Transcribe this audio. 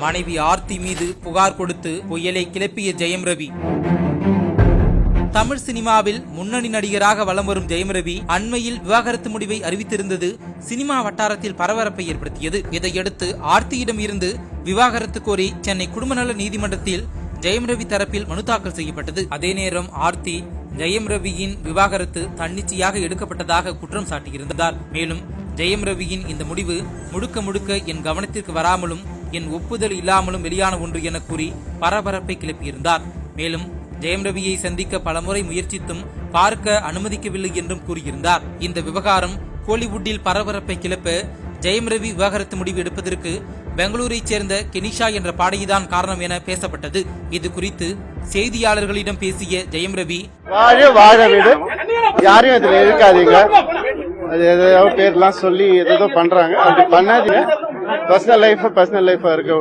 மனைவி ஆர்த்தி மீது புகார் கொடுத்து புயலை கிளப்பிய ஜெயம் ரவி. தமிழ் சினிமாவில் முன்னணி நடிகராக வலம் வரும் ஜெயம் ரவி அண்மையில் விவாகரத்து முடிவை அறிவித்திருந்தது சினிமா வட்டாரத்தில் பரபரப்பை ஏற்படுத்தியது. இதையடுத்து ஆர்த்தியிடம் இருந்து விவாகரத்து கோரி சென்னை குடும்பநல நீதிமன்றத்தில் ஜெயம் ரவி தரப்பில் மனு தாக்கல் செய்யப்பட்டது. அதே நேரம் ஆர்த்தி ஜெயம் ரவியின் விவாகரத்து தன்னிச்சையாக எடுக்கப்பட்டதாக குற்றம் சாட்டியிருந்தார். மேலும் ஜெயம் ரவியின் இந்த முடிவு முழுக்க முழுக்க என் கவனத்திற்கு வராமலும் என் ஒப்புதல் இல்லாமலும் வெளியான ஒன்று என கூறி பரபரப்பை கிளப்பியிருந்தார். மேலும் ஜெயம் ரவியை சந்திக்க பலமுறை முயற்சித்தும் பார்க்க அனுமதிக்கவில்லை என்றும் கூறியிருந்தார். இந்த விவகாரம் கோலிவுட்டில் பரபரப்பை கிளப்ப ஜெயம் ரவி விவாகரத்து முடிவு எடுப்பதற்கு பெங்களூரை சேர்ந்த கெனிஷா என்ற பாடகிதான் காரணம் என பேசப்பட்டது. இது குறித்து செய்தியாளர்களிடம் பேசிய ஜெயம் ரவி, வாழ வீடு யாரையும் இதுல இருக்காதீங்க, அது ஏதோ பேர்லாம் சொல்லி ஏதோ பண்றாங்க, அப்படி பண்ணாதீங்க. பர்சனல் லைஃபா இருக்க